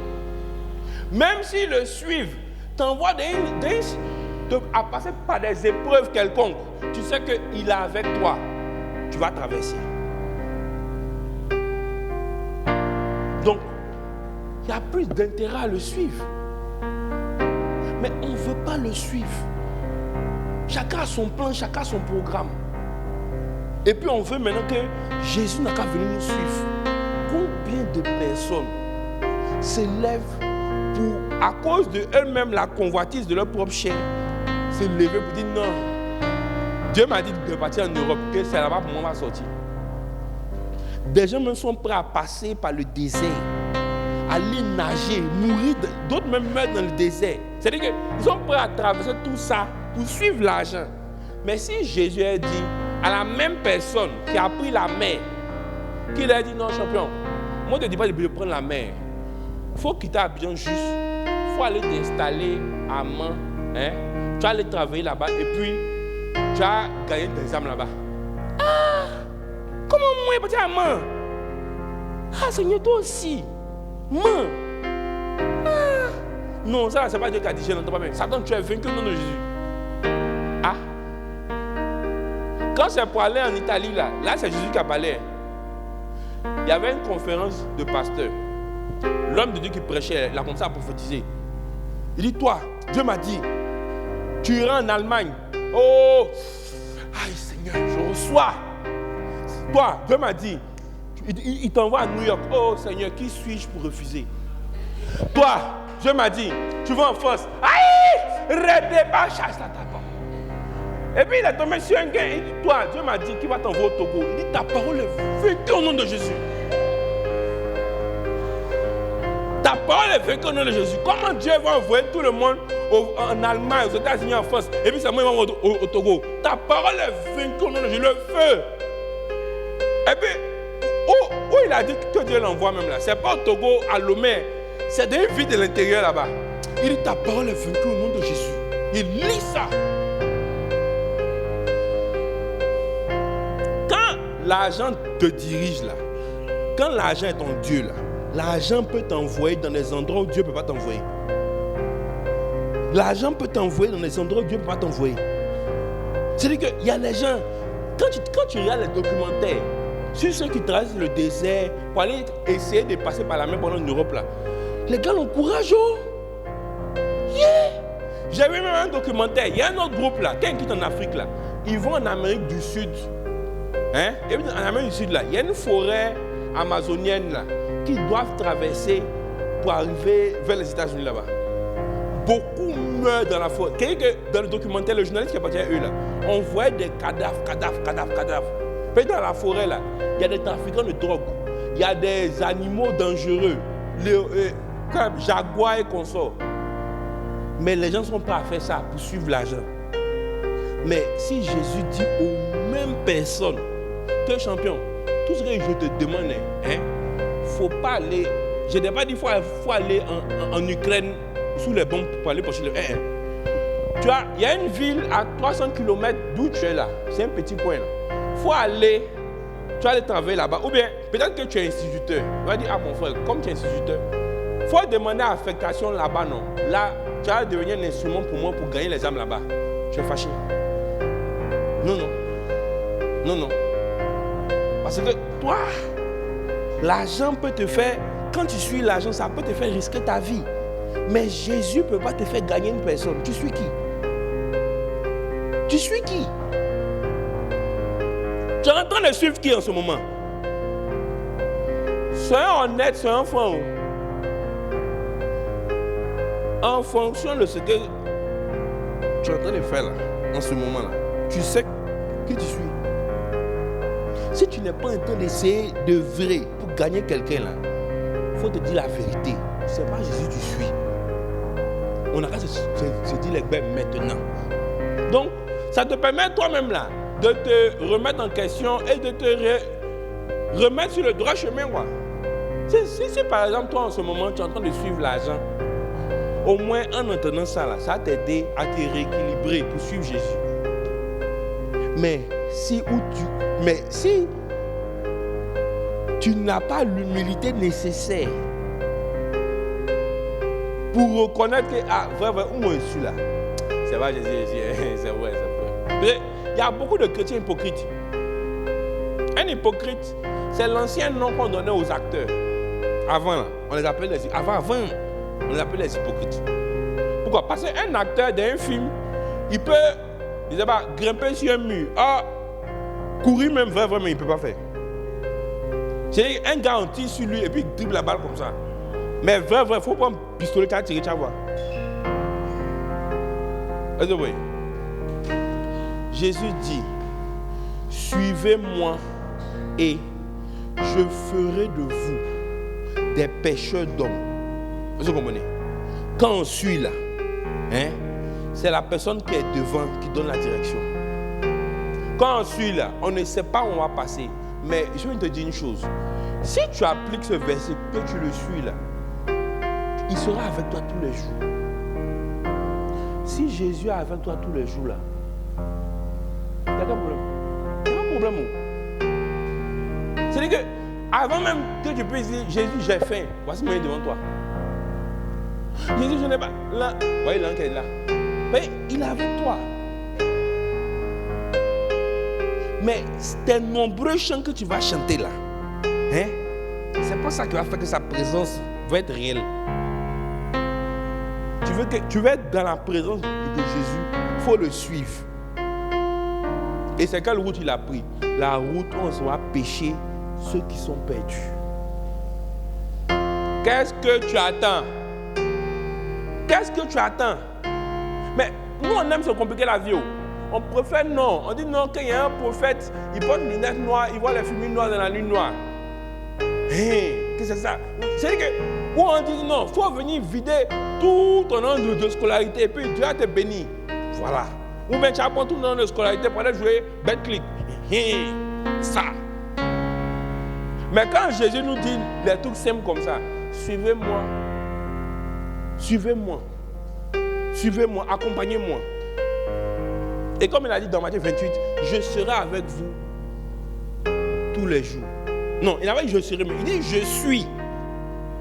Même si le suivre t'envoie à passer par des épreuves quelconques, tu sais qu'il est avec toi, tu vas traverser. Donc, il y a plus d'intérêt à le suivre. Mais on ne veut pas le suivre. Chacun a son plan, chacun a son programme. Et puis on veut maintenant que Jésus n'a qu'à venir nous suivre. Combien de personnes s'élèvent pour, à cause de eux-mêmes, la convoitise de leur propre chair, se lever pour dire non. Dieu m'a dit de partir en Europe, que c'est là-bas pour moi va sortir. Des gens même sont prêts à passer par le désert, aller nager, mourir, d'autres même meurent dans le désert. C'est-à-dire qu'ils sont prêts à traverser tout ça pour suivre l'argent. Mais si Jésus a dit à la même personne qui a pris la mer, qu'il a dit non champion, moi je ne dis pas de prendre la mer. Il faut quitter Abidjan juste, il faut aller t'installer à Mans, hein? Tu vas aller travailler là-bas et puis tu vas gagner des âmes là-bas. Ah! Comment moi je vais à Mans? Ah Seigneur, toi aussi. Mans. Ah! Non, ça c'est pas Dieu qui a dit, je n'entends pas bien. Satan, tu es vaincu au nom de Jésus. Ah! Quand c'est pour aller en Italie, là c'est Jésus qui a parlé. Il y avait une conférence de pasteurs. L'homme de Dieu qui prêchait, il a commencé à prophétiser. Il dit, toi, Dieu m'a dit, tu iras en Allemagne. Oh, aïe Seigneur, je reçois. Toi, Dieu m'a dit, il t'envoie à New York. Oh Seigneur, qui suis-je pour refuser? Toi, Dieu m'a dit, tu vas en France. Aïe, redébat, chasse la table. Et puis il est tombé sur un gars. Il dit, toi, Dieu m'a dit qu'il va t'envoyer au Togo. Il dit, ta parole est vaincue au nom de Jésus. Ta parole est vaincue au nom de Jésus. Comment Dieu va envoyer tout le monde en Allemagne, aux États-Unis, en France, et puis c'est moi qui vais au Togo? Ta parole est vaincue au nom de Jésus. Le feu. Et puis, où il a dit que Dieu l'envoie même là? C'est pas au Togo, à Lomé. C'est dans une ville de l'intérieur là-bas. Il dit, ta parole est vaincue au nom de Jésus. Il lit ça. L'argent te dirige là. Quand l'argent est ton Dieu là, l'argent peut t'envoyer dans des endroits où Dieu ne peut pas t'envoyer. L'argent peut t'envoyer dans des endroits où Dieu ne peut pas t'envoyer. C'est-à-dire qu'il y a des gens, quand tu regardes les documentaires sur ceux qui traversent le désert pour aller essayer de passer par la mer pendant l'Europe là, les gars ont courage. Oh. Yeah. J'ai vu même un documentaire, il y a un autre groupe là, quelqu'un qui est en Afrique là, ils vont en Amérique du Sud. Hein? Et puis en Amérique du Sud, là, il y a une forêt amazonienne là, qui doivent traverser pour arriver vers les États-Unis là-bas. Beaucoup meurent dans la forêt. Dans le documentaire, le journaliste qui appartient à eux, là, on voit des cadavres. Puis dans la forêt, là, il y a des trafiquants de drogue, il y a des animaux dangereux, comme jaguars et consorts. Mais les gens ne sont pas à faire ça pour suivre l'argent. Mais si Jésus dit aux mêmes personnes que que champion, tout ce que je te demande, faut pas aller. Je n'ai pas dit qu'il faut aller en Ukraine sous les bombes pour aller pocher le. Tu vois, il y a une ville à 300 km d'où tu es là. C'est un petit point là. Il faut aller. Tu vas aller travailler là-bas. Ou bien, peut-être que tu es instituteur. Tu vas dire, ah mon frère, comme tu es instituteur, il faut demander affectation là-bas, non. Là, tu vas devenir un instrument pour moi pour gagner les âmes là-bas. Tu es fâché. Non, non. Non, non. Parce que toi, l'argent peut te faire, quand tu suis l'argent, ça peut te faire risquer ta vie. Mais Jésus ne peut pas te faire gagner une personne. Tu suis qui? Tu suis qui? Tu es en train de suivre qui en ce moment? Sois honnête, sois franc. En fonction de ce que tu es en train de faire là, en ce moment-là, tu sais qui tu suis. Si tu n'es pas en train d'essayer de vrai pour gagner quelqu'un là, il faut te dire la vérité. C'est pas Jésus que tu suis. On a qu'à se dire les bêtes maintenant. Donc, ça te permet toi-même là de te remettre en question et de te remettre sur le droit chemin, quoi. Si par exemple, toi en ce moment, tu es en train de suivre l'argent, au moins en entendant ça là, ça va t'aider à te rééquilibrer pour suivre Jésus. Mais si tu n'as pas l'humilité nécessaire pour reconnaître que, ah, vrai, où je suis là, c'est vrai, Jésus, c'est vrai, c'est vrai. Il y a beaucoup de chrétiens hypocrites. Un hypocrite, c'est l'ancien nom qu'on donnait aux acteurs. Avant, là, on les appelait on les appelait les hypocrites. Pourquoi? Parce qu'un acteur d'un film, il peut, je sais pas, grimper sur un mur, courir même, vraiment, il ne peut pas faire. C'est un gars, on tire sur lui et puis il dribble la balle comme ça. Mais vrai, il faut prendre un pistolet, tu vas tirer, tu vas voir. Est-ce que vous voyez? Jésus dit, suivez-moi et je ferai de vous des pêcheurs d'hommes. Est-ce que vous comprenez? Quand on suit là, c'est la personne qui est devant qui donne la direction. Quand on suit là, on ne sait pas où on va passer. Mais je vais te dire une chose. Si tu appliques ce verset, que tu le suis là, il sera avec toi tous les jours. Si Jésus est avec toi tous les jours là, il n'y a pas de problème. Il n'y a pas de problème. C'est-à-dire que, avant même que tu puisses dire, Jésus, j'ai faim, voici moi devant toi. Jésus, je n'ai pas. Là, voyez l'ange est là. Mais il est avec toi. Mais tes nombreux chants que tu vas chanter là, c'est pas ça qui va faire que sa présence va être réelle. Tu veux être dans la présence de Jésus, il faut le suivre. Et c'est quelle route il a pris? La route où on va pêcher ceux qui sont perdus. Qu'est-ce que tu attends? Qu'est-ce que tu attends? Mais nous, on aime se compliquer la vie. On préfère non. On dit non, quand il y a un prophète, il porte une lunette noire, il voit les fumées noires dans la nuit noire. Qu'est-ce que c'est ça? C'est-à-dire que, où on dit non, il faut venir vider tout ton an de scolarité et puis Dieu va te bénir. Voilà. Ou bien tu apprends tout ton an de scolarité pour aller jouer bet-click. Ça. Mais quand Jésus nous dit des trucs simples comme ça, suivez-moi. Suivez-moi. Suivez-moi, accompagnez-moi. Et comme il a dit dans Matthieu 28, je serai avec vous tous les jours. Non, il n'a pas dit je serai, mais il dit je suis.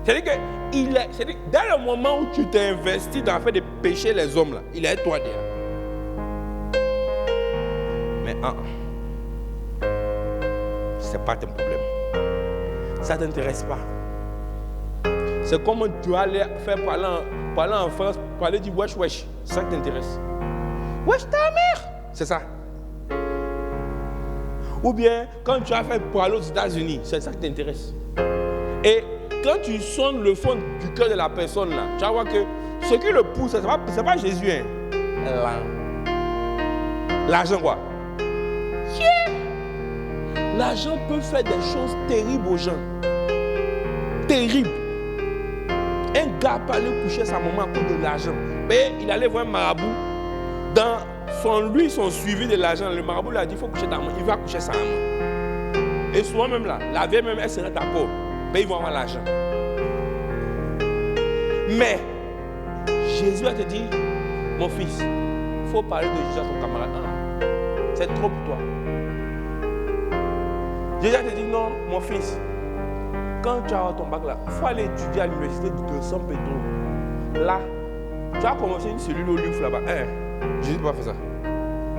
C'est-à-dire que dès le moment où tu t'es investi dans le fait de pécher les hommes, là, il est avec toi derrière. Mais c'est pas ton problème. Ça ne t'intéresse pas. C'est comme tu vas aller faire parler en France, pour aller dire wesh wesh. C'est ça qui t'intéresse. Wesh ta mère. C'est ça. Ou bien quand tu vas faire pour aller aux États-Unis, c'est ça qui t'intéresse. Et quand tu sonnes le fond du cœur de la personne là, tu vas voir que ce qui le pousse, c'est pas Jésus. L'argent quoi. L'argent peut faire des choses terribles aux gens. Terribles. Un gars peut aller coucher sa maman à cause de l'argent. Mais il allait voir un marabout. Dans son suivi de l'argent, le marabout lui a dit il faut coucher ta maman. Il va coucher sa maman. Et souvent même là, la vieille même, elle serait d'accord. Mais ils vont avoir l'argent. Mais Jésus va te dire, mon fils, il faut parler de Jésus à ton camarade. Ah, c'est trop pour toi. Jésus va te dire, non, mon fils, quand tu as ton bac là, il faut aller étudier à l'université de San Pedro. Là, tu as commencé une cellule au Louvre là-bas. Jésus ne peut pas faire ça.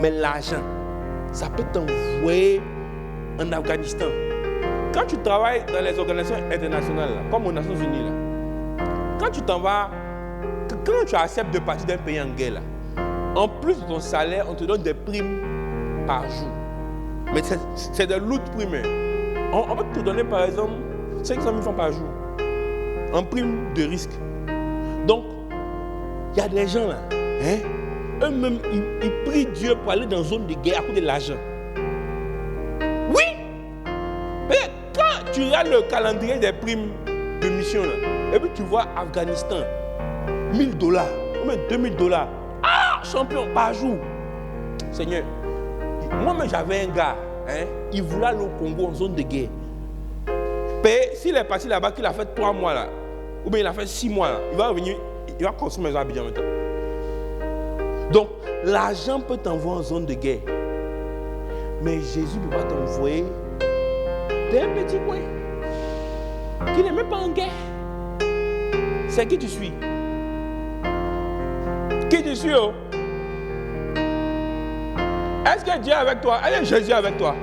Mais l'argent, ça peut t'envoyer en Afghanistan. Quand tu travailles dans les organisations internationales, là, comme aux Nations Unies, là, quand tu t'en vas, quand tu acceptes de partir d'un pays en guerre, là, en plus de ton salaire, on te donne des primes par jour. Mais c'est de l'autre prime. On va te donner par exemple 500 000 francs par jour en prime de risque. Donc, il y a des gens là, eux-mêmes, ils prient Dieu pour aller dans une zone de guerre à cause de l'argent. Oui! Mais quand tu regardes le calendrier des primes de mission, là, et puis tu vois Afghanistan, $1000, ou même $2000. Ah, champion, par jour. Seigneur, moi-même j'avais un gars, il voulait aller au Congo en zone de guerre. Mais s'il est parti là-bas, qu'il a fait 3 mois là, ou bien il a fait 6 mois là, il va revenir, il va construire mes Abidjan maintenant. Donc, l'argent peut t'envoyer en zone de guerre. Mais Jésus ne peut pas t'envoyer d'un petit coin qui n'est même pas en guerre. C'est qui tu suis? Qui tu suis? Oh? Est-ce que Dieu est avec toi? Est-ce que Jésus est avec toi?